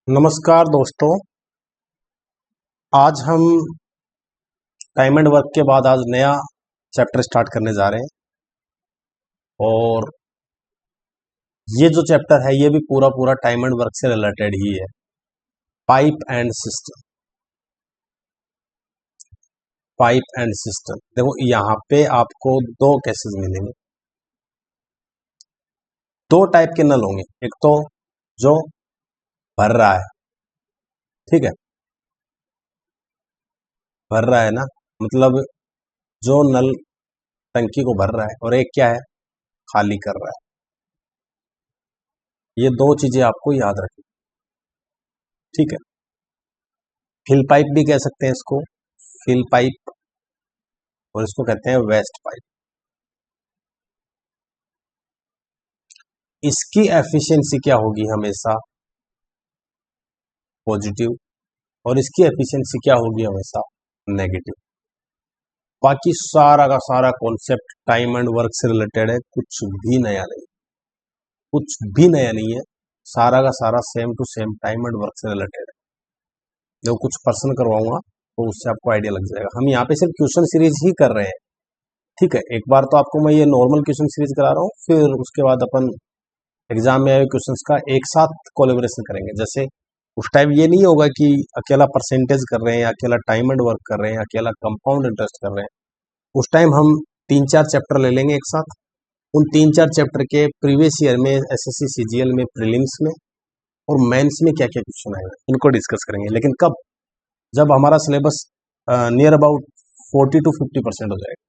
नमस्कार दोस्तों। आज हम टाइम एंड वर्क के बाद आज नया चैप्टर स्टार्ट करने जा रहे हैं और ये जो चैप्टर है ये भी पूरा पूरा टाइम एंड वर्क से रिलेटेड ही है। Pipe and system. Pipe and system देखो, यहाँ पे आपको दो केसेस मिलेंगे। दो टाइप के नल होंगे। एक तो जो भर रहा है, ठीक है, भर रहा है ना, मतलब जो नल टंकी को भर रहा है, और एक क्या है, खाली कर रहा है। ये दो चीजें आपको याद रखनी, ठीक है। फिल पाइप भी कह सकते हैं इसको, फिल पाइप, और इसको कहते हैं वेस्ट पाइप। इसकी एफिशिएंसी क्या होगी, हमेशा पॉजिटिव, और इसकी एफिशिएंसी क्या होगी, हमेशा नेगेटिव। बाकी सारा का सारा कॉन्सेप्ट टाइम एंड वर्क से रिलेटेड है, कुछ भी नया नहीं, कुछ भी नया नहीं है। सारा का सारा same to same time and work से रिलेटेड है। जो कुछ पर्सन करवाऊंगा तो उससे आपको आइडिया लग जाएगा। हम यहाँ पे सिर्फ क्वेश्चन सीरीज ही कर रहे हैं, ठीक है। एक बार तो आपको मैं ये नॉर्मल क्वेश्चन सीरीज करा रहा हूँ, फिर उसके बाद अपन एग्जाम में आए क्वेश्चंस का एक साथ कोलेबोरेशन करेंगे। जैसे उस टाइम ये नहीं होगा कि अकेला परसेंटेज कर रहे हैं या अकेला टाइम एंड वर्क कर रहे हैं या अकेला कंपाउंड इंटरेस्ट कर रहे हैं। उस टाइम हम 3-4 चैप्टर ले लेंगे एक साथ। उन 3-4 चैप्टर के प्रीवियस ईयर में एसएससी सीजीएल में, प्रीलिम्स में और मेंस में क्या क्या क्वेश्चन आए हैं, इनको डिस्कस करेंगे। लेकिन कब? जब हमारा सिलेबस नियर अबाउट 40-50% हो जाएगा।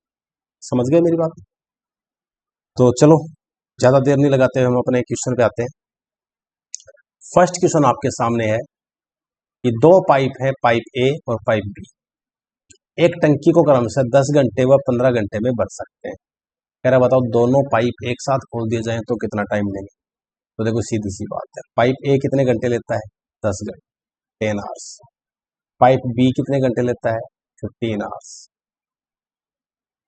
समझ गए मेरी बात? तो चलो ज्यादा देर नहीं लगाते हुए हम अपने क्वेश्चन पे आते हैं। फर्स्ट क्वेश्चन आपके सामने है कि दो पाइप है, पाइप ए और पाइप बी। एक टंकी को क्रमशः 10 घंटे व 15 घंटे में भर सकते हैं। कह रहा बताओ दोनों पाइप एक साथ खोल दिए जाएं तो कितना टाइम लेंगे। तो देखो सीधी सी बात है, पाइप ए कितने घंटे लेता है, 10 घंटे, 10 आवर्स। पाइप बी कितने घंटे लेता है, 15 आवर्स।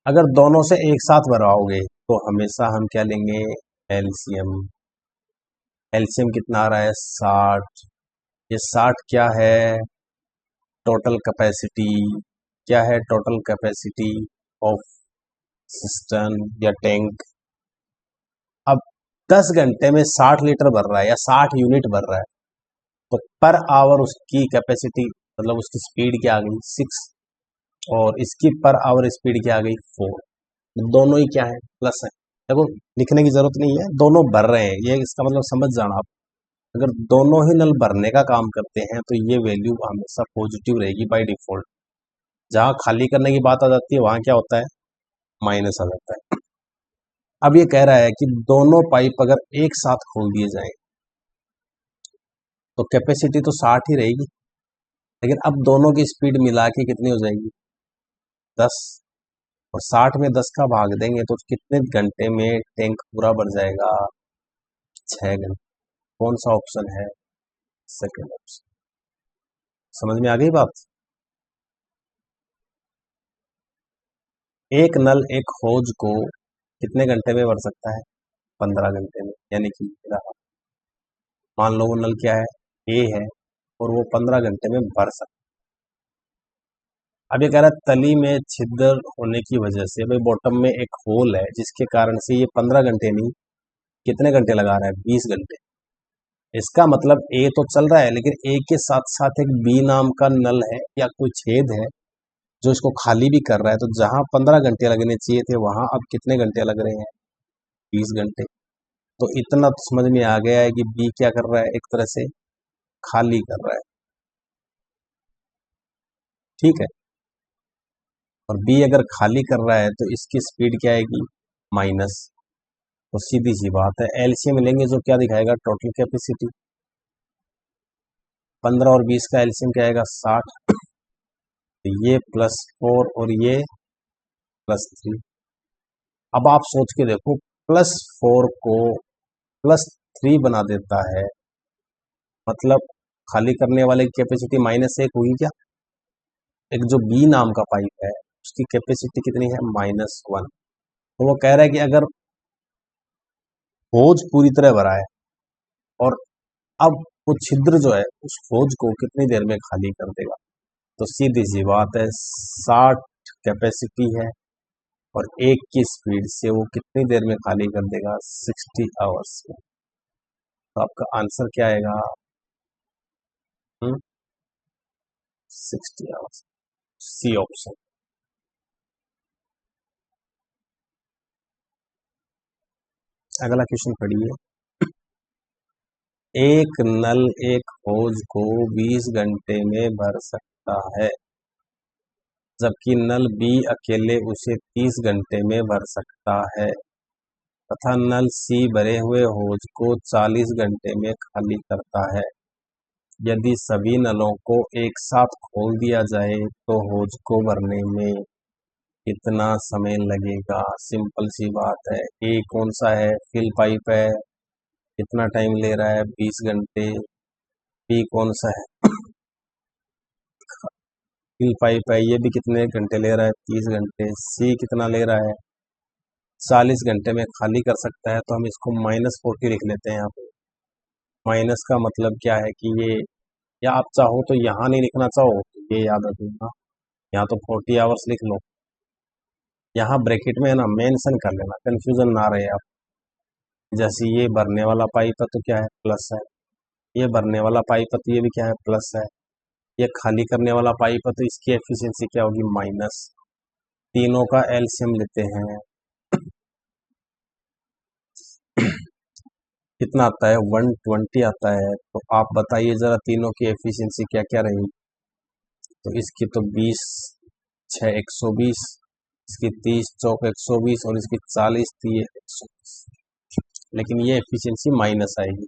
अगर दोनों से एक साथ भरवाओगे तो हमेशा हम क्या लेंगे, एलसीएम। एलसीएम कितना आ रहा है, 60। ये 60 क्या है, टोटल कैपेसिटी। क्या है टोटल कैपेसिटी ऑफ सिस्टम या टैंक। अब 10 घंटे में 60 लीटर भर रहा है या 60 यूनिट भर रहा है, तो पर आवर उसकी कैपेसिटी, मतलब उसकी स्पीड क्या आ गई, 6, और इसकी पर आवर स्पीड क्या आ गई, 4। दोनों ही क्या है, प्लस है। देखो लिखने की जरूरत नहीं है, दोनों भर रहे हैं, ये इसका मतलब समझ जाना आप। अगर दोनों ही नल भरने का काम करते हैं तो ये वैल्यू हमेशा पॉजिटिव रहेगी बाय डिफॉल्ट। जहां खाली करने की बात आ जाती है वहां क्या होता है, माइनस आ जाता है। अब ये कह रहा है कि दोनों पाइप अगर एक साथ खोल दिए जाएं तो कैपेसिटी तो 60 ही रहेगी, लेकिन अब दोनों की स्पीड मिला के कितनी हो जाएगी, 10। और 60 में 10 का भाग देंगे तो कितने घंटे में टैंक पूरा भर जाएगा, 6 घंटे। कौन सा ऑप्शन है, सेकंड ऑप्शन। समझ में आ गई बात? एक नल एक होज को कितने घंटे में भर सकता है, 15 घंटे में। यानी कि मान लो वो नल क्या है, ए है, और वो 15 घंटे में भर सकता है। अब ये कह रहा है तली में छिद्र होने की वजह से, भाई बॉटम में एक होल है जिसके कारण से ये 15 घंटे नहीं, कितने घंटे लगा रहा है, 20 घंटे। इसका मतलब ए तो चल रहा है, लेकिन ए के साथ साथ एक बी नाम का नल है या कोई छेद है जो इसको खाली भी कर रहा है। तो जहां 15 घंटे लगने चाहिए थे वहां अब कितने घंटे लग रहे हैं, 20 घंटे। तो इतना तो समझ में आ गया है कि बी क्या कर रहा है, एक तरह से खाली कर रहा है, ठीक है। और बी अगर खाली कर रहा है तो इसकी स्पीड क्या आएगी, माइनस। तो सीधी सी बात है, एलसीएम लेंगे जो क्या दिखाएगा, टोटल कैपेसिटी। 15 और 20 का एलसीएम क्या आएगा, 60। तो ये +4 और ये +3। अब आप सोच के देखो, +4 को +3 बना देता है, मतलब खाली करने वाले की कैपेसिटी -1 हुई क्या। एक जो बी नाम का पाइप है उसकी कैपेसिटी कितनी है, -1। तो वो कह रहा है कि अगर होज पूरी तरह भरा है और अब वो छिद्र जो है उस हौज को कितनी देर में खाली कर देगा? तो सीधी सी बात है, 60 कैपेसिटी है और 1 की स्पीड से वो कितनी देर में खाली कर देगा? 60 आवर्स में। तो आपका आंसर क्या आएगा? 60 आवर्स, सी ऑप्शन। अगला क्वेश्चन पढ़िए। एक नल एक हौज को 20 घंटे में भर सकता है, जबकि नल बी अकेले उसे 30 घंटे में भर सकता है, तथा नल सी भरे हुए हौज को 40 घंटे में खाली करता है। यदि सभी नलों को एक साथ खोल दिया जाए तो हौज को भरने में कितना समय लगेगा? सिंपल सी बात है। ए कौन सा है? फिल पाइप है, कितना टाइम ले रहा है? 20 घंटे। बी कौन सा है? फिल पाइप है, ये भी कितने घंटे ले रहा है? 30 घंटे। सी कितना ले रहा है? 40 घंटे में खाली कर सकता है। तो हम इसको -40 लिख लेते हैं यहाँ पे। माइनस का मतलब क्या है कि ये, या आप चाहो तो यहाँ नहीं लिखना, चाहो तो ये याद रखना, यहाँ तो 40 आवर्स लिख लो, यहाँ ब्रैकेट में है ना मेंशन कर लेना, कंफ्यूजन ना रहे आप। जैसे ये भरने वाला पाइप है तो क्या है? प्लस है। ये भरने वाला पाइप है तो ये भी क्या है? प्लस है। ये खाली करने वाला पाइप है तो इसकी एफिशिएंसी क्या होगी? माइनस। तीनों का एलसीएम लेते हैं, कितना आता है? 120 आता है। तो आप बताइए जरा तीनों की एफिशिएंसी क्या क्या रहेगी? तो इसकी तो 20 6 120, इसकी 30 चौक 120 और इसकी 40 3 120, लेकिन ये एफिशिएंसी माइनस आएगी।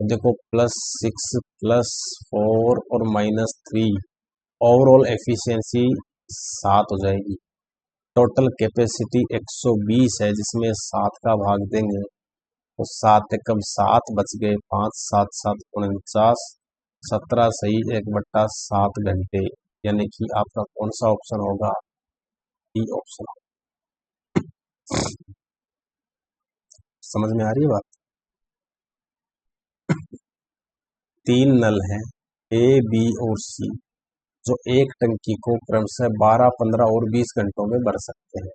तो देखो +6 +4 और -3, ओवरऑल एफिशिएंसी 7 हो जाएगी। टोटल कैपेसिटी 120 है, जिसमें 7 का भाग देंगे तो 7 एकम 7 बच गए, 5 7 7 49, 17 सही 1/7 घंटे। यानी कि आपका कौन सा ऑप्शन होगा? D option. समझ में आ रही है बात? 3 नल हैं ए, बी और सी, जो एक टंकी को क्रमशः 12 15 और 20 घंटों में भर सकते हैं।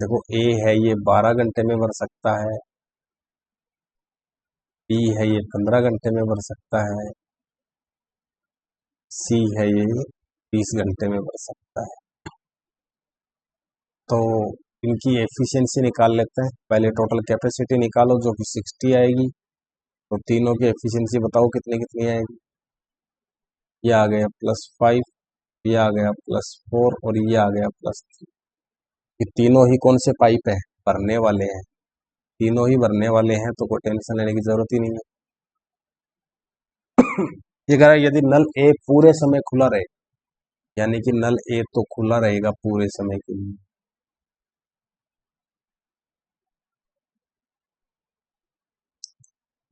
देखो ए है ये 12 घंटे में भर सकता है, बी है ये 15 घंटे में भर सकता है, सी है ये 20 घंटे में भर सकता है। तो इनकी एफिशिएंसी निकाल लेते हैं। पहले टोटल कैपेसिटी निकालो जो कि 60 आएगी। तो तीनों की एफिशिएंसी बताओ कितनी कितनी आएगी? ये आ गया +5, ये आ गया +4 और ये आ गया +3। ये तीनों ही कौन से पाइप है? भरने वाले हैं। तीनों ही भरने वाले हैं तो कोई टेंशन लेने की जरूरत ही नहीं है। ये कह रहा है यदि नल ए पूरे समय खुला रहे, यानी कि नल ए तो खुला रहेगा पूरे समय के लिए,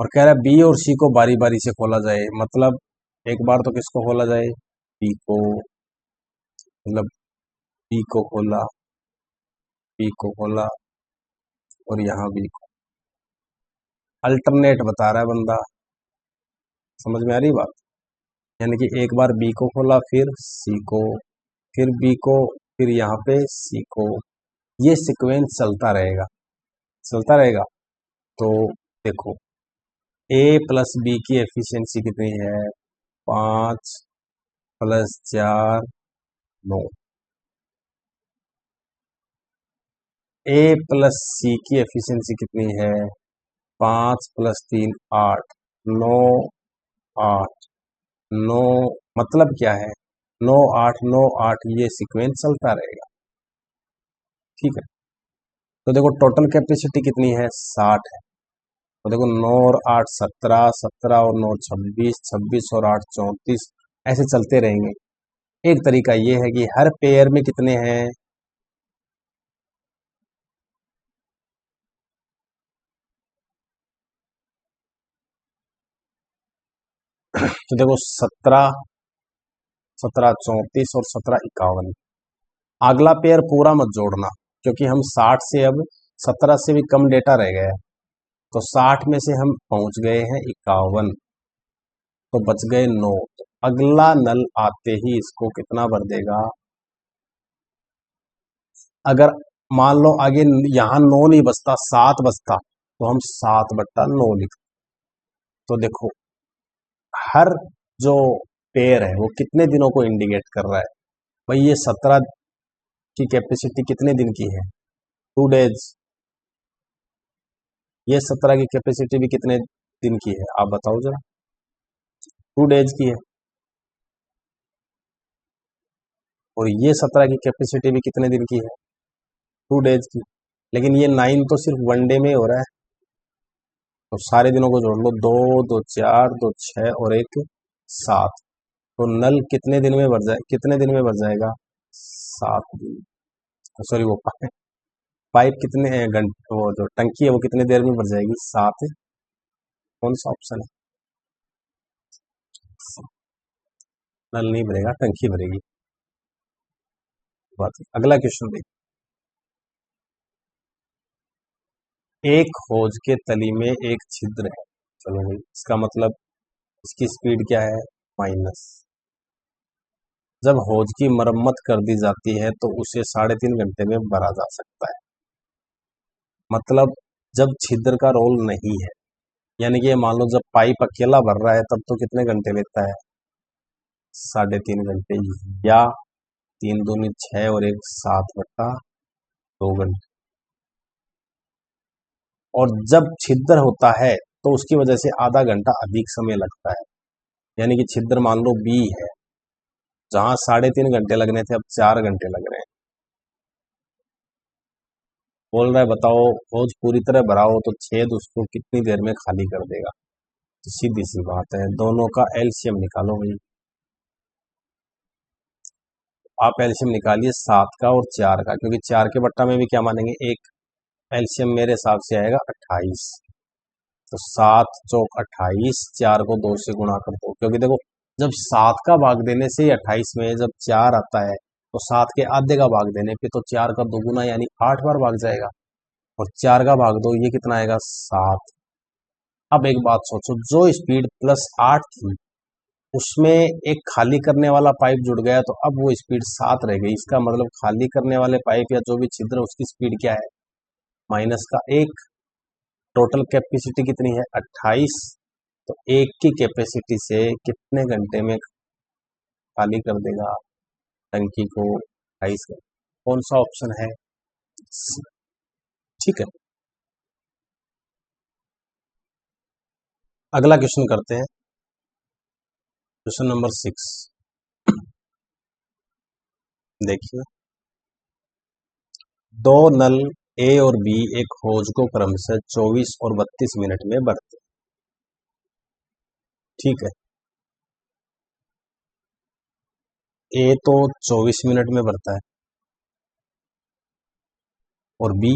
और कह रहा है बी और सी को बारी बारी से खोला जाए। मतलब एक बार तो किसको खोला जाए? बी को, मतलब बी को खोला, बी को खोला और यहाँ बी को। अल्टरनेट बता रहा है बंदा, समझ में आ रही बात? यानी कि एक बार बी को खोला, फिर सी को, फिर बी को, फिर यहाँ पे सी को। ये सीक्वेंस चलता रहेगा, चलता रहेगा। तो देखो ए प्लस बी की एफिशिएंसी कितनी है? 5 + 4 9। ए प्लस सी की एफिशिएंसी कितनी है? 5 + 3 8, 9 8 9। मतलब क्या है? 9 8 9 8, ये सीक्वेंस चलता रहेगा। ठीक है। तो देखो टोटल कैपेसिटी कितनी है? 60 है। तो देखो 9 और 8 17, 17 और 9 26, 26 और 8 34, ऐसे चलते रहेंगे। एक तरीका ये है कि हर पेयर में कितने हैं? तो देखो 17 17 34 और 17 51। अगला पेयर पूरा मत जोड़ना, क्योंकि हम 60 से अब 17 से भी कम डेटा रह गया है। तो 60 में से हम पहुंच गए हैं 51। तो बच गए 9। तो अगला नल आते ही इसको कितना भर देगा? अगर मान लो आगे यहां 9 नहीं बचता, 7 बचता, तो हम 7/9 लिखते। तो देखो हर जो पेयर है वो कितने दिनों को इंडिकेट कर रहा है? भाई ये 17 की कैपेसिटी कितने दिन की है? 2 डेज। ये 17 की कैपेसिटी भी कितने दिन की है आप बताओ जरा? 2 डेज की है। और ये 17 की कैपेसिटी भी कितने दिन की है? 2 डेज की। लेकिन ये 9 तो सिर्फ 1 डे में ही हो रहा है। तो सारे दिनों को जोड़ लो, 2 2 4 2 6 और 1 7। तो नल कितने दिन में भर जाए, कितने दिन में भर जाएगा? 7 दिन। सॉरी वो पाइप कितने घंटे, वो जो टंकी है वो कितने देर में भर जाएगी? 7। कौन सा ऑप्शन है? नल नहीं भरेगा, टंकी भरेगी। बात अगला क्वेश्चन देखिए। एक हौज के तली में एक छिद्र है। चलो भाई इसका मतलब इसकी स्पीड क्या है? माइनस। जब हौज की मरम्मत कर दी जाती है तो उसे 3.5 घंटे में भरा जा सकता है। मतलब जब छिद्र का रोल नहीं है, यानी कि ये मान लो जब पाइप अकेला भर रहा है तब तो कितने घंटे लेता है? 3.5 घंटे। या 3 दूनी 6 और 1 7/2 घंटे। और जब छिद्र होता है तो उसकी वजह से आधा घंटा अधिक समय लगता है। यानी कि छिद्र मान लो बी है, जहां 3.5 घंटे लगने थे अब 4 घंटे लग रहे हैं। बोल रहा है बताओ हौज पूरी तरह भरा हो तो छेद उसको कितनी देर में खाली कर देगा? तो सीधी सी बात है, दोनों का एलसीएम निकालो भाई। आप एलसीएम निकालिए 7 का और 4 का, क्योंकि 4 के बट्टा में भी क्या मानेंगे? एक। एलसीएम मेरे हिसाब से आएगा 28। तो 7 चौक 28, 4 को 2 से गुणा कर दो, क्योंकि देखो जब 7 का भाग देने से 28 में जब 4 आता है तो 7 के आधे का भाग देने पे तो 4 का दोगुना यानी 8 बार भाग जाएगा। और 4 का भाग दो, ये कितना आएगा? 7। अब एक बात सोचो, जो स्पीड +8 थी उसमें एक खाली करने वाला पाइप जुड़ गया तो अब वो स्पीड 7 रह गई। इसका मतलब खाली करने वाले पाइप या जो भी छिद्र है उसकी स्पीड क्या है? -1। टोटल कैपेसिटी कितनी है? 28। तो एक की कैपेसिटी से कितने घंटे में खाली कर देगा टंकी को? 28 घंटे। कौन सा ऑप्शन है? ठीक है, अगला क्वेश्चन करते हैं। क्वेश्चन नंबर 6 देखिए। दो नल ए और बी एक हौज को क्रमशः 24 और 32 मिनट में भरते हैं। ठीक है, ए तो 24 मिनट में भरता है और बी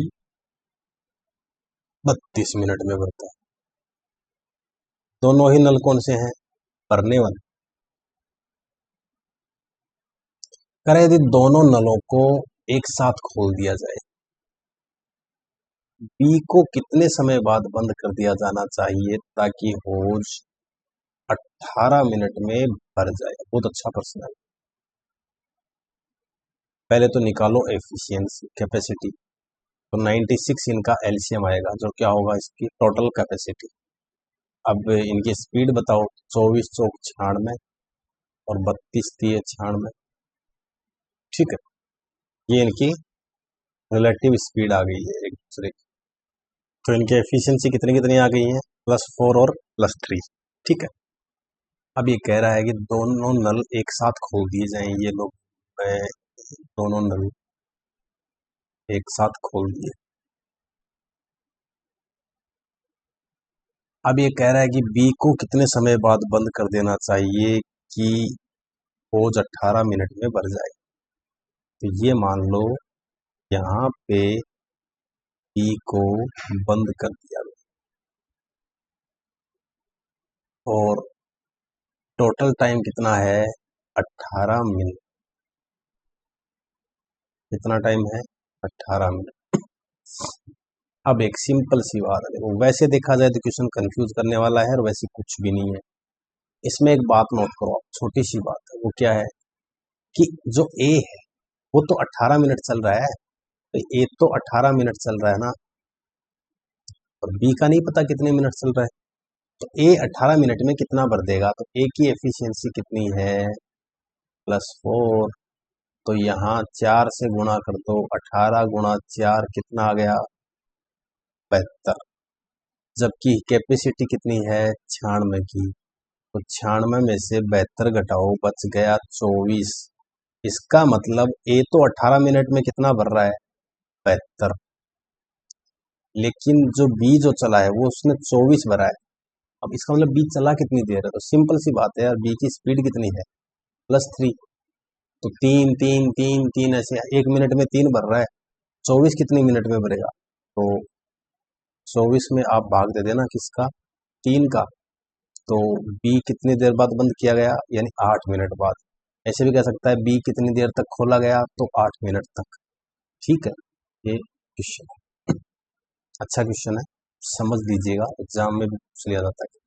32 मिनट में भरता है। दोनों ही नल कौन से हैं? भरने वाले। करें यदि दोनों नलों को एक साथ खोल दिया जाए, बी को कितने समय बाद बंद कर दिया जाना चाहिए ताकि हौज 18 मिनट में भर जाए? बहुत अच्छा प्रश्न है। पहले तो निकालो एफिशिएंसी कैपेसिटी। तो 96 इनका एलसीएम आएगा, जो क्या होगा? इसकी टोटल कैपेसिटी। अब इनकी स्पीड बताओ। 24 चौक 96 और 32 तिये 96। ठीक है, ये इनकी रिलेटिव स्पीड आ गई है एक दूसरे की। तो इनकी एफिशिएंसी कितनी कितनी आ गई है? +4 और +3। ठीक है, अब ये कह रहा है कि दोनों नल एक साथ खोल दिए जाएं। ये लोग दोनों नल एक साथ खोल दिए। अब ये कह रहा है कि बी को कितने समय बाद बंद कर देना चाहिए कि खोज 18 मिनट में भर जाए? तो ये मान लो यहाँ पे बी को बंद कर दिया और टोटल टाइम कितना है? 18 मिनट। कितना टाइम है? 18 मिनट। अब एक सिंपल सी बात है, देखो वैसे देखा जाए तो क्वेश्चन कंफ्यूज करने वाला है और वैसे कुछ भी नहीं है। इसमें एक बात नोट करो आप, छोटी सी बात है, वो क्या है कि जो ए है वो तो 18 मिनट चल रहा है, तो ए तो 18 मिनट चल रहा है ना, और बी का नहीं पता कितने मिनट चल रहा है। तो ए 18 मिनट में कितना भर देगा, तो ए की एफिशिएंसी कितनी है, +4। तो यहाँ 4 से गुणा कर दो, 18 गुणा 4 कितना आ गया, 72। जबकि कैपेसिटी कितनी है, 96 की। तो 96 में से 72 घटाओ, बच गया 24। इसका मतलब ए तो 18 मिनट में कितना भर रहा है, 72। लेकिन जो बी जो चला है वो उसने 24 भरा है। अब इसका मतलब बी चला कितनी देर है, तो सिंपल सी बात है यार, बी की स्पीड कितनी है, +3। तो 3 3 3 3 ऐसे 1 मिनट में 3 भर रहा है, 24 कितने मिनट में भरेगा, तो 24 में आप भाग दे देना किसका, 3 का। तो बी कितनी देर बाद बंद किया गया, यानी 8 मिनट बाद। ऐसे भी कह सकता है बी कितनी देर तक खोला गया, तो 8 मिनट तक। ठीक है, ये क्वेश्चन है, अच्छा क्वेश्चन है, समझ लीजिएगा, एग्जाम में भी पूछ लिया जाता है।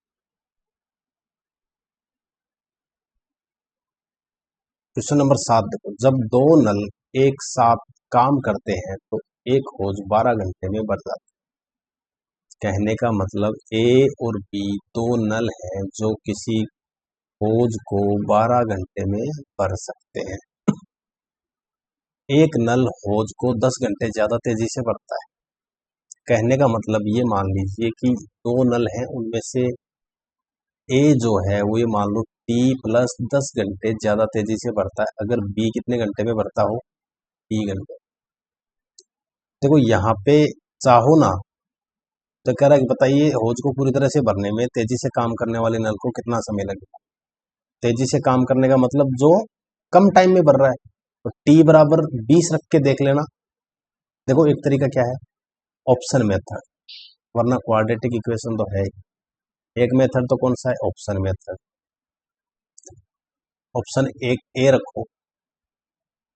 क्वेश्चन नंबर 7 देखो, जब दो नल एक साथ काम करते हैं तो एक होज 12 घंटे में भर जाता है। कहने का मतलब ए और बी दो नल हैं जो किसी होज को 12 घंटे में भर सकते हैं। एक नल होज को 10 घंटे ज्यादा तेजी से भरता है। कहने का मतलब ये मान लीजिए कि दो नल हैं, उनमें से ए जो है वो ये मान लो टी प्लस 10 घंटे ज्यादा तेजी से भरता है, अगर बी कितने घंटे में भरता हो, 3 घंटे। देखो यहाँ पे चाहो ना तो कह रहा है कि बताइए होज को पूरी तरह से भरने में तेजी से काम करने वाले नल को कितना समय लगेगा। तेजी से काम करने का मतलब जो कम टाइम में भर रहा है, तो टी बराबर 20 रख के देख लेना। देखो एक तरीका क्या है, ऑप्शन मेथड, वरना क्वाड्रेटिक इक्वेशन तो है ही। एक मेथड तो कौन सा है, ऑप्शन मेथड। ऑप्शन एक ए रखो,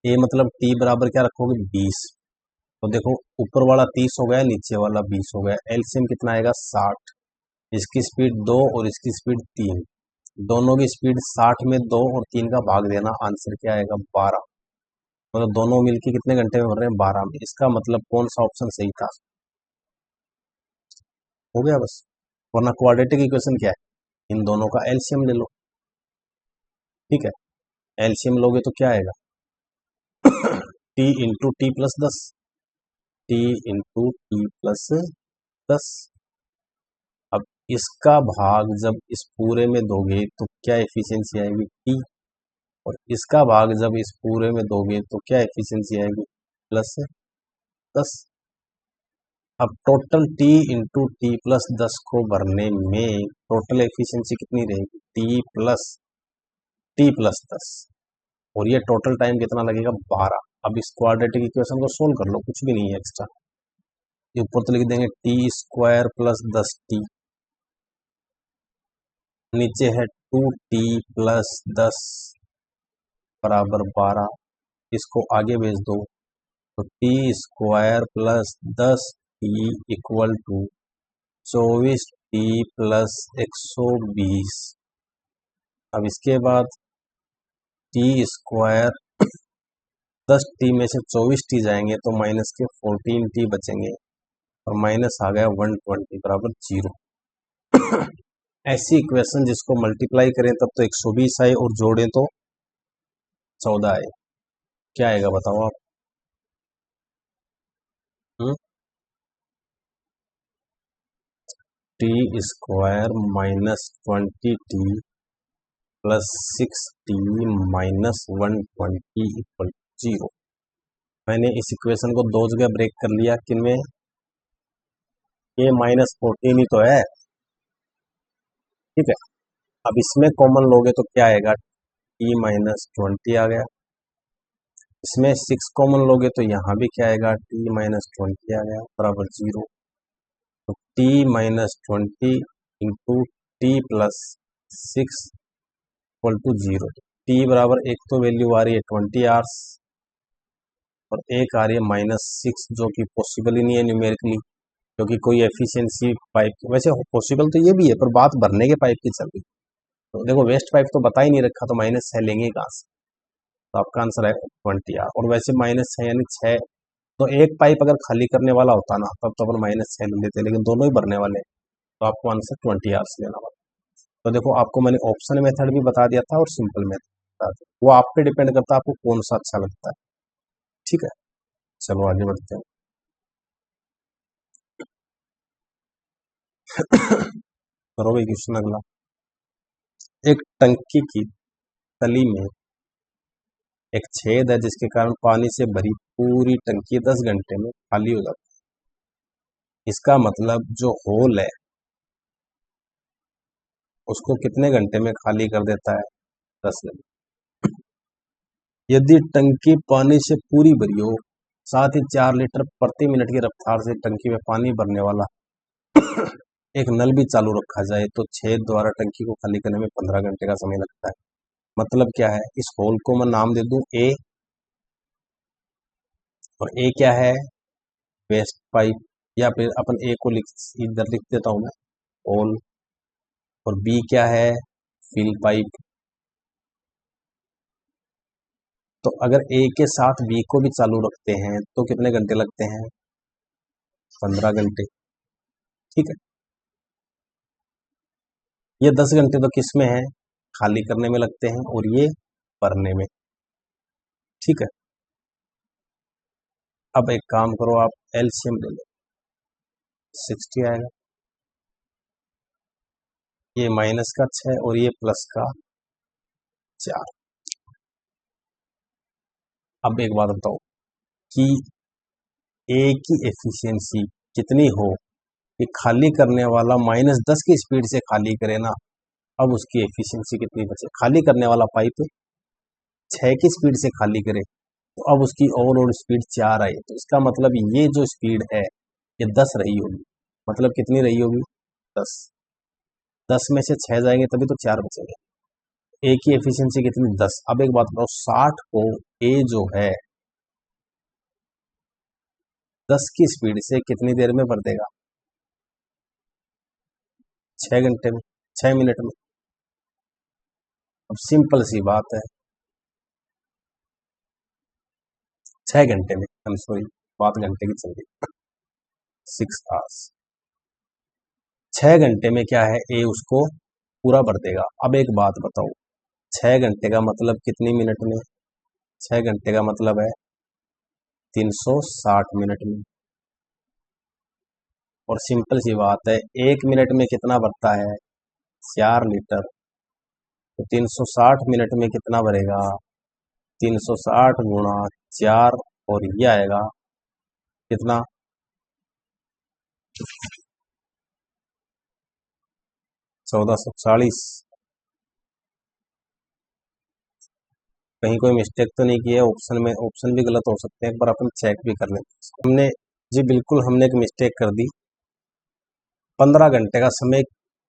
ए मतलब टी बराबर क्या रखोगे, 20। तो देखो ऊपर वाला 30 हो गया, नीचे वाला 20 हो गया, एलसीएम कितना आएगा, 60। इसकी स्पीड 2 और इसकी स्पीड 3, दोनों की स्पीड 60 में 2 और 3 का भाग देना, आंसर क्या आएगा, 12। मतलब दोनों मिलके कितने घंटे में भर रहे हैं, 12 में। इसका मतलब कौन सा ऑप्शन सही था, हो गया बस। वरना क्वाड्रेटिक इक्वेशन क्या है, इन दोनों का एलसीएम ले लो। ठीक है, एलसीएम लोगे तो क्या आएगा, T into t plus 10, T into t plus 10। अब इसका भाग जब इस पूरे में दोगे तो क्या एफिशिएंसी आएगी, टी। और इसका भाग जब इस पूरे में दोगे तो क्या एफिशिएंसी आएगी, +10। अब total T into t plus 10 को भरने में टोटल एफिशिएंसी कितनी रहेगी, टी प्लस 10। और ये टोटल टाइम कितना लगेगा, 12। अब इस क्वाड्रेटिक इक्वेशन को सोल्व कर लो, कुछ भी नहीं है एक्स्ट्रा। ये ऊपर तो लिख देंगे टी स्क्वायर प्लस 10t, नीचे है 2t प्लस 10 बराबर 12। इसको आगे भेज दो, तो t square plus 10t equal to 24t plus 120। अब इसके बाद टी स्क्वायर 10t में से 24t जाएंगे तो माइनस के 14t बचेंगे, और माइनस आ गया 120 बराबर 0। ऐसी इक्वेशन जिसको मल्टीप्लाई करें तब तो 120 आए और जोड़ें तो 14 आए, क्या आएगा बताओ आप। T square -20t plus 6t minus 120 equal 0। मैंने इस इक्वेशन को दो जगह ब्रेक कर लिया, किनमें, ये -14 ही तो है। ठीक है, अब इसमें कॉमन लोगे तो क्या आएगा, t-20 आ गया। इसमें 6 कॉमन लोगे तो यहाँ भी क्या आएगा, t-20 आ गया बराबर 0। तो t-20 into t plus 6 equal to 0। T बराबर एक तो वैल्यू आ रही है 20 आवर्स, और एक आ रही है -6, जो कि पॉसिबल ही नहीं है न्यूमेरिकली, क्योंकि कोई एफिशिएंसी पाइप, वैसे पॉसिबल तो ये भी है पर बात भरने के पाइप की चल रही है। तो देखो वेस्ट पाइप तो बता ही नहीं रखा, तो -6 लेंगे कहाँ से? तो आपका आंसर है 20 और वैसे -6 यानी 6, तो एक पाइप अगर खाली करने वाला होता ना तब तो अपन -6 ले लेते, लेकिन दोनों ही भरने वाले हैं, तो आपको आंसर 20 आवर्स लेना होगा। तो देखो आपको मैंने ऑप्शन मेथड भी बता दिया था और सिंपल मेथड बता दिया, वो आप पे डिपेंड करता है आपको कौन सा अच्छा लगता है। ठीक है, चलो आगे बढ़ते हैं। करो भाई क्वेश्चन अगला। एक टंकी की तली में एक छेद है जिसके कारण पानी से भरी पूरी टंकी 10 घंटे में खाली हो जाती है। इसका मतलब जो होल है उसको कितने घंटे में खाली कर देता है? 10 घंटे। यदि टंकी पानी से पूरी भरी हो, साथ ही 4 लीटर प्रति मिनट की रफ्तार से टंकी में पानी भरने वाला एक नल भी चालू रखा जाए, तो छेद द्वारा टंकी को खाली करने में 15 घंटे का समय लगता है। मतलब क्या है? इस होल को मैं नाम दे दूं ए, और ए क्या है? वेस्ट पाइप, या फिर अपन ए को इधर लिख देता हूं मैं, होल, और बी क्या है? Fill pipe. तो अगर ए के साथ बी को भी चालू रखते हैं तो कितने घंटे लगते हैं? 15 घंटे। ठीक है, ये 10 घंटे तो किस में है? खाली करने में लगते हैं, और ये भरने में। ठीक है, अब एक काम करो, आप एलसीएम ले लो, 60 आएगा, ये माइनस का 6 और ये प्लस का 4। अब एक बात बताओ कि ए की एफिशिएंसी कितनी हो कि खाली करने वाला -10 की स्पीड से खाली करे ना, अब उसकी एफिशिएंसी कितनी बचे? खाली करने वाला पाइप 6 की स्पीड से खाली करे, तो अब उसकी ओवरऑल स्पीड 4 आई, तो इसका मतलब ये जो स्पीड है ये 10 रही होगी। मतलब कितनी रही होगी? 10। 10 में से 6 जाएंगे तभी तो 4 बचेंगे। ए की एफिशिएंसी कितनी? 10। अब एक बात बताओ, 60 को ए जो है 10 की स्पीड से कितनी देर में भर देगा? 6 घंटे में, 6 मिनट में। अब सिंपल सी बात है, 6 घंटे में, आई एम सॉरी, बात घंटे की चल रही, 6 आवर्स। 6 घंटे में क्या है? ए उसको पूरा भर देगा। अब एक बात बताओ, 6 घंटे का मतलब कितनी मिनट में? 6 घंटे का मतलब है 360 मिनट में। और सिंपल सी बात है, 1 मिनट में कितना भरता है? 4 लीटर। तो 360 मिनट में कितना भरेगा? 360 गुणा 4, और ये आएगा कितना? 1440। कहीं कोई मिस्टेक तो नहीं की है ऑप्शन में? ऑप्शन भी गलत हो सकते हैं, एक बार अपन चेक भी कर लें। हमने, जी बिल्कुल हमने एक मिस्टेक कर दी। 15 घंटे का समय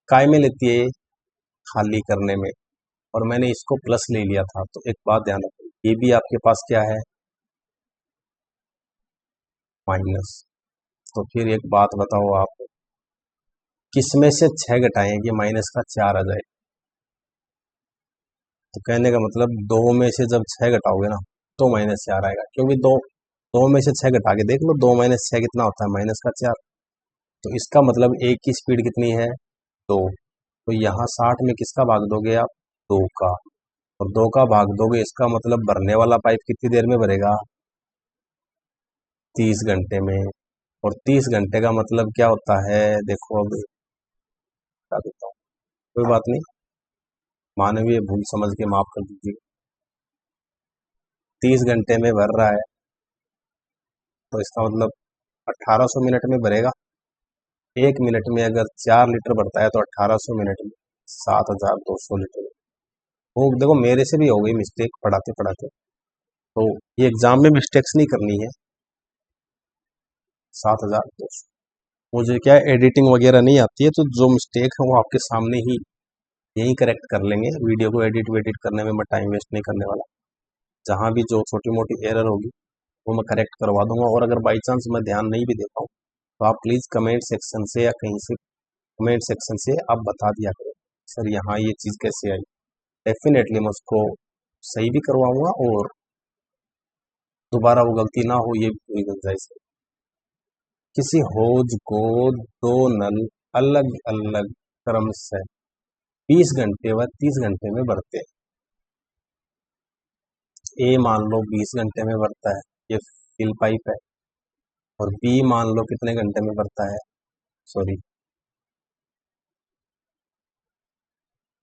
काय में लेती है ये? खाली करने में, और मैंने इसको प्लस ले लिया था। तो एक बात ध्यान रखो, ये भी आपके पास क्या है? माइनस। तो फिर एक बात बताओ आप, किसमें से 6 घटाएं कि माइनस का 4 आ जाए? तो कहने का मतलब 2 में से जब 6 घटाओगे ना तो -4 आएगा, क्योंकि दो, 2 में से 6 घटा के देख लो, 2 - 6 कितना होता है? माइनस का 4। तो इसका मतलब एक की स्पीड कितनी है? 2। तो यहाँ 60 में किसका भाग दोगे आप? 2 का। और 2 का भाग दोगे, इसका मतलब भरने वाला पाइप कितनी देर में भरेगा? 30 घंटे में। और 30 घंटे का मतलब क्या होता है? देखो अब बता देता हूँ, कोई बात नहीं, मानवीय भूल समझ के माफ कर दीजिए। 30 घंटे में भर रहा है तो इसका मतलब 1800 मिनट में भरेगा। 1 मिनट में अगर 4 लीटर भरता है तो 1800 मिनट में 7200 लीटर। वो देखो मेरे से भी हो गई मिस्टेक पढ़ाते पढ़ाते, तो ये एग्जाम में मिस्टेक्स नहीं करनी है। 7200, मुझे क्या एडिटिंग वगैरह नहीं आती है, तो जो मिस्टेक है वो आपके सामने ही यही करेक्ट कर लेंगे। वीडियो को एडिट वेडिट करने में मैं टाइम वेस्ट नहीं करने वाला। जहाँ भी जो छोटी मोटी एरर होगी वो मैं करेक्ट करवा दूंगा। और अगर बाई चांस मैं ध्यान नहीं भी दे पाऊँ तो आप प्लीज़ कमेंट सेक्शन से या कहीं से कमेंट सेक्शन से आप बता दिया करें। सर यहाँ ये चीज़ कैसे आई? डेफिनेटली मैं उसको सही भी करवाऊंगा और दोबारा वो गलती ना हो ये भी पूरी गुंजाइश है। किसी हौज को दो नल अलग अलग क्रम से 20 घंटे व 30 घंटे में भरते हैं। ए मान लो 20 घंटे में भरता है, ये फिल पाइप है। और बी मान लो कितने घंटे में भरता है, सॉरी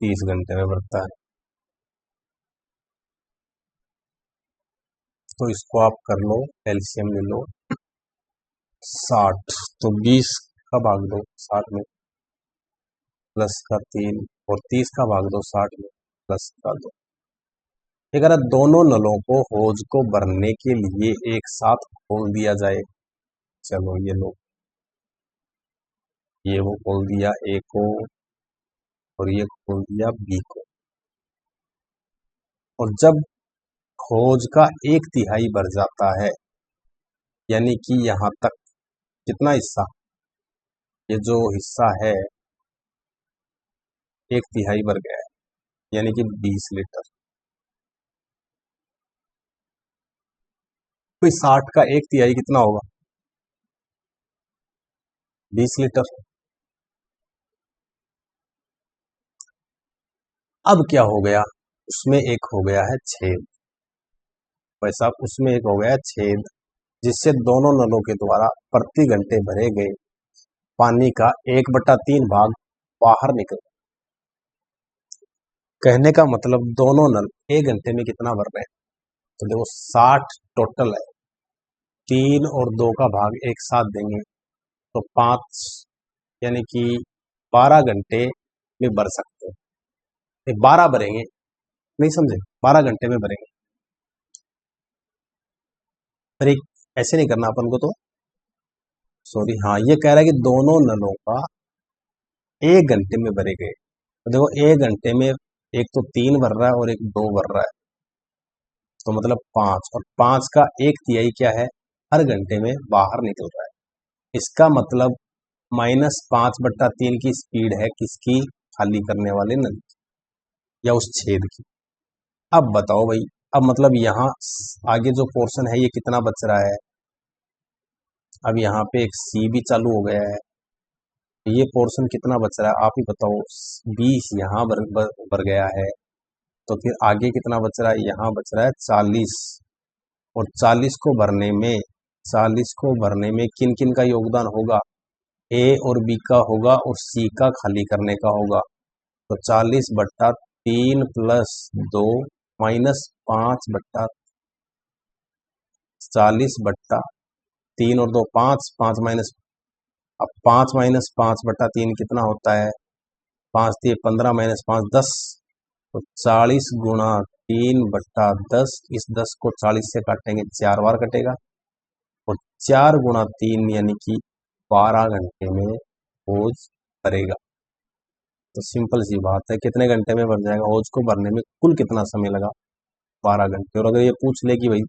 30 घंटे में भरता है। तो इसको आप कर लो, एलसीएम ले लो 60, तो 20 का भाग दो 60 में प्लस का 3 और 30 का भाग दो 60 में प्लस का 2। अगर दोनों नलों को हौज को भरने के लिए एक साथ खोल दिया जाए, चलो ये लो, ये वो खोल दिया ए को और ये खोल दिया बी को, और जब हौज का 1/3 भर जाता है, यानी कि यहां तक कितना हिस्सा, ये जो हिस्सा है 1/3 भर गया है, यानी कि 20 लीटर। तो 60 का 1/3 कितना होगा, 20 लीटर। अब क्या हो गया, उसमें एक हो गया है छेद, भाई साहब उसमें एक हो गया है छेद, जिससे दोनों नलों के द्वारा प्रति घंटे भरे गए पानी का 1/3 भाग बाहर निकल। कहने का मतलब दोनों नल 1 घंटे में कितना भर रहे हैं, तो देखो 60 टोटल है, 3 और 2 का भाग एक साथ देंगे तो 5, यानी कि 12 घंटे में भर सकते हैं। 12 भरेंगे, नहीं समझे, 12 घंटे में भरेंगे। पर एक ऐसे नहीं करना अपन को, तो सॉरी हाँ ये कह रहा है कि दोनों नलों का 1 घंटे में भरे गए, तो देखो 1 घंटे में एक तो 3 भर रहा है और एक 2 भर रहा है, तो मतलब 5, और 5 का 1/3 क्या है, हर घंटे में बाहर निकल रहा है। इसका मतलब -5/3 की स्पीड है किसकी, खाली करने वाले नल या उस छेद की। अब बताओ भाई, अब मतलब यहाँ आगे जो पोर्शन है ये कितना बच रहा है, अब यहाँ पे एक सी भी चालू हो गया है, ये पोर्शन कितना बच रहा है आप ही बताओ। 20 यहाँ भर गया है, तो फिर आगे कितना बच रहा है, यहाँ बच रहा है 40, और 40 को भरने में किन किन का योगदान होगा, ए और बी का होगा और सी का खाली करने का होगा। तो 40/3 + 2 -5/, 40/3 और 2 5, 5 माइनस, अब 5 - 5/3 कितना होता है, 5 दिए 15 - 5 10, तो 40 गुणा 3/10, इस 10 को 40 से काटेंगे 4 बार कटेगा, और 4 गुणा 3 यानी कि 12 घंटे में हौज भरेगा। तो सिंपल सी बात है, कितने घंटे में भर जाएगा, हौज को भरने में कुल कितना समय लगा, 12 घंटे। और अगर ये पूछ ले कि भाई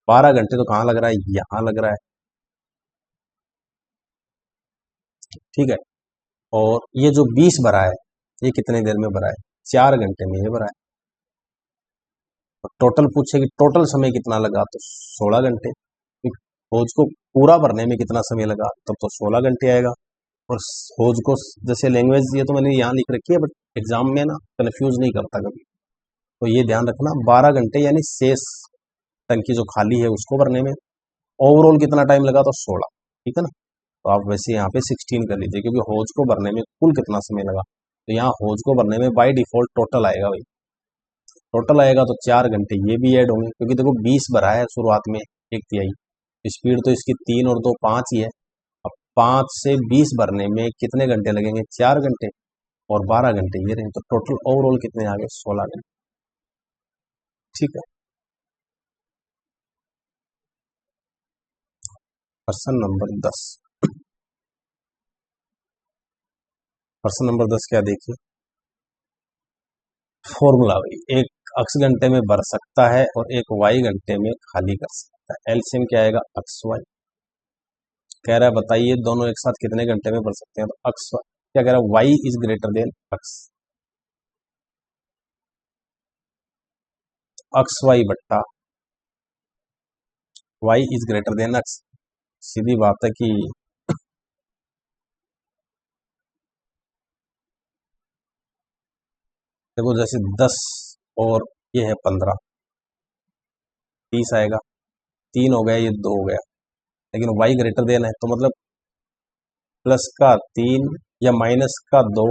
12 घंटे तो कहाँ लग रहा है, यहाँ लग रहा है, ठीक है। और ये जो 20 भरा है ये कितने देर में भरा है, 4 घंटे में ये भरा है। तो टोटल पूछे कि टोटल समय कितना लगा, तो 16 घंटे। हौज को पूरा भरने में कितना समय लगा, तब तो 16 घंटे आएगा। और हौज को जैसे लैंग्वेज ये तो मैंने यहाँ लिख रखी है, बट एग्जाम में ना कन्फ्यूज नहीं करता कभी, तो ये ध्यान रखना 12 घंटे यानी शेष टंकी जो खाली है उसको भरने में। ओवरऑल कितना टाइम लगा, तो 16, ठीक है ना। तो आप वैसे यहाँ पे 16 कर लीजिए, क्योंकि हौज को भरने में कुल कितना समय लगा, तो यहाँ हौज को भरने में बाय डिफॉल्ट टोटल आएगा भाई, टोटल आएगा तो 4 घंटे ये भी ऐड होंगे, क्योंकि देखो 20 भरा है शुरुआत में 1/3, स्पीड तो इसकी 3 और 2 5 ही है। अब 5 से 20 भरने में कितने घंटे लगेंगे, 4 घंटे, और 12 घंटे ये रहे, तो टोटल ओवरऑल कितने आ गए, 16 घंटे, ठीक है। प्रश्न नंबर 10, प्रश्न नंबर 10 क्या देखिए, फॉर्मूला भाई, एक अक्स घंटे में भर सकता है और एक वाई घंटे में खाली कर सकता है, एलसीएम क्या आएगा, अक्स वाई। कह रहा है बताइए दोनों एक साथ कितने घंटे में भर सकते हैं, तो अक्स क्या कह रहा है, y is greater than x, x y बट्टा y is greater than x. सीधी बात है कि देखो जैसे 10 और ये है 15, 30 आएगा, 3 हो गया, ये 2 हो गया, लेकिन y ग्रेटर देन है तो मतलब प्लस का 3 या माइनस का 2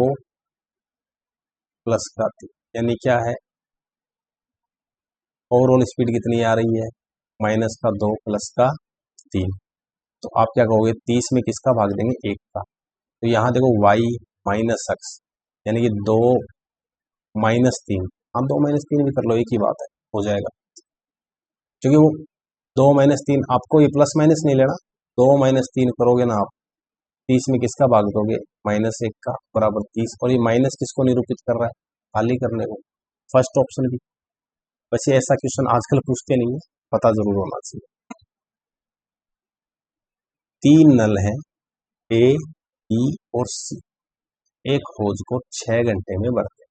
प्लस का 3, यानी क्या है, ओवरऑल स्पीड कितनी आ रही है, माइनस का 2 प्लस का 3। तो आप क्या कहोगे, 30 में किसका भाग देंगे, 1 का। तो यहाँ देखो y माइनस एक्स, यानी कि 2 माइनस 3, हाँ 2 माइनस 3 भी कर लो, एक ही बात है, हो जाएगा। क्योंकि वो 2 माइनस 3, आपको ये प्लस माइनस नहीं लेना, 2 माइनस 3 करोगे ना आप, 30 में किसका भाग दोगे, माइनस 1 का, बराबर 30। और ये माइनस किसको निरूपित कर रहा है, खाली करने को, फर्स्ट ऑप्शन की। वैसे ऐसा क्वेश्चन आजकल पूछते नहीं है, पता जरूर होना चाहिए। 3 नल हैं ए, बी और सी, एक होज को 6 घंटे में भरते हैं।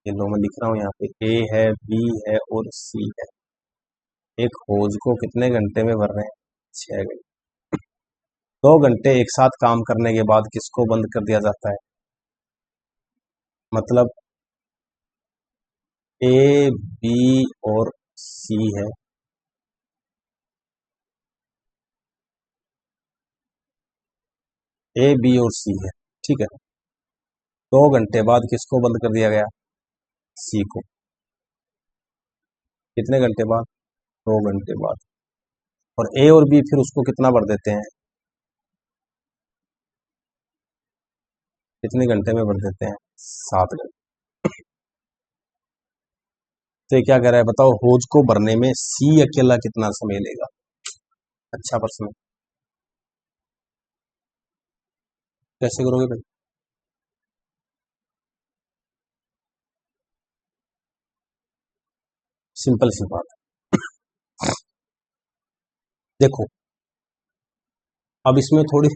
ये लो मैं लिख रहा हूँ यहाँ पे, ए है, बी है और सी है। एक होज को कितने घंटे में भर रहे हैं, 6 घंटे। 2 घंटे एक साथ काम करने के बाद किसको बंद कर दिया जाता है, मतलब ए, बी और सी है, ए, बी और सी है, ठीक है। 2 घंटे बाद किसको बंद कर दिया गया, सी को। कितने घंटे बाद, 2 घंटे बाद। और ए और बी फिर उसको कितना भर देते हैं, कितने घंटे में भर देते हैं, 7 घंटे। तो ये क्या कह रहा है बताओ, होज को भरने में सी अकेला कितना समय लेगा। अच्छा प्रश्न, कैसे करोगे भाई, सिंपल सी बात है। देखो अब इसमें थोड़ी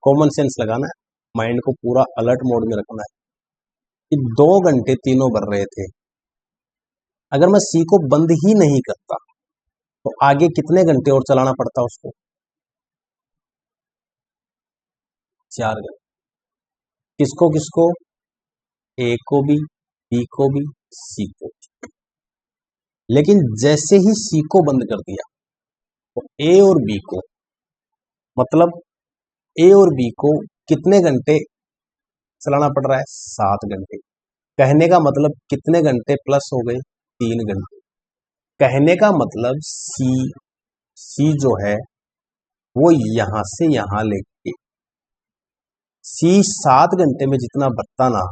कॉमन सेंस लगाना है, माइंड को पूरा अलर्ट मोड में रखना है कि 2 घंटे तीनों भर रहे थे, अगर मैं सी को बंद ही नहीं करता तो आगे कितने घंटे और चलाना पड़ता उसको, 4 घंटे। किसको किसको, ए को भी, बी को भी, सी को। लेकिन जैसे ही सी को बंद कर दिया तो ए और बी को, मतलब ए और बी को कितने घंटे चलाना पड़ रहा है, 7 घंटे। कहने का मतलब कितने घंटे प्लस हो गए, 3 घंटे। कहने का मतलब सी जो है वो यहां से यहां लेके सी 7 घंटे में जितना भरता ना,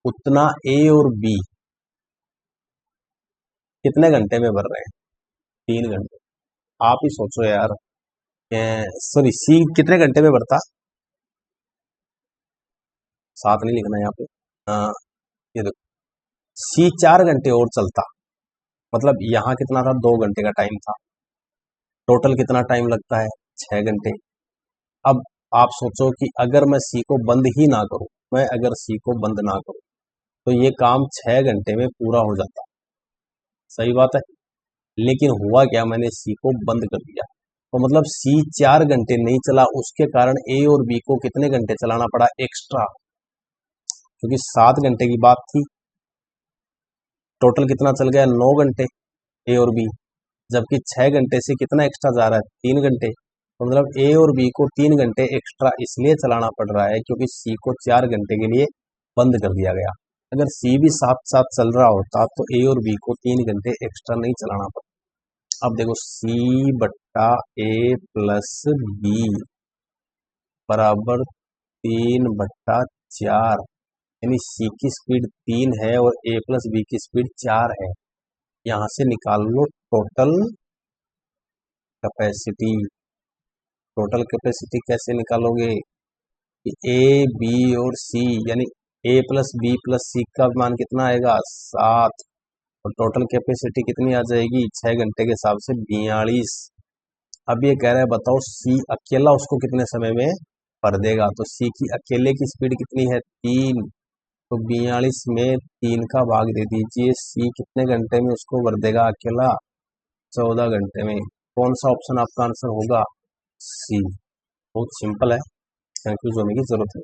उतना ए और बी कितने घंटे में भर रहे हैं, 3 घंटे। आप ही सोचो यार, सॉरी सी कितने घंटे में भरता, 7 नहीं लिखना यहाँ पे, ये देखो सी 4 घंटे और चलता, मतलब यहाँ कितना था, 2 घंटे का टाइम था, टोटल कितना टाइम लगता है, 6 घंटे। अब आप सोचो कि अगर मैं सी को बंद ही ना करूं, मैं अगर सी को बंद ना करूं तो ये काम 6 घंटे में पूरा हो जाता, सही बात है। लेकिन हुआ क्या, मैंने सी को बंद कर दिया, तो मतलब सी 4 घंटे नहीं चला, उसके कारण ए और बी को कितने घंटे चलाना पड़ा एक्स्ट्रा, क्योंकि 7 घंटे की बात थी, टोटल कितना चल गया, 9 घंटे ए और बी, जबकि 6 घंटे से कितना एक्स्ट्रा जा रहा है, 3 घंटे। तो मतलब ए और बी को 3 घंटे एक्स्ट्रा इसलिए चलाना पड़ रहा है क्योंकि सी को 4 घंटे के लिए बंद कर दिया गया। अगर सी भी साथ साथ चल रहा होता तो ए और बी को 3 घंटे एक्स्ट्रा नहीं चलाना पड़ता। अब देखो सी बट्टा ए प्लस बी बराबर 3/4, यानी सी की स्पीड 3 है और ए प्लस बी की स्पीड 4 है। यहां से निकाल लो टोटल कैपेसिटी। टोटल कैपेसिटी कैसे निकालोगे कि ए बी और सी, यानी ए प्लस बी प्लस सी का मान कितना आएगा, 7, और टोटल कैपेसिटी कितनी आ जाएगी 6 घंटे के हिसाब से 42। अब ये कह रहा है बताओ सी अकेला उसको कितने समय में भर देगा, तो सी की अकेले की स्पीड कितनी है, 3, तो 42 में 3 का भाग दे दीजिए, सी कितने घंटे में उसको भर देगा अकेला? 14 घंटे में। कौन सा ऑप्शन आपका आंसर होगा? सी। बहुत सिंपल है, कंफ्यूज होने की जरूरत है।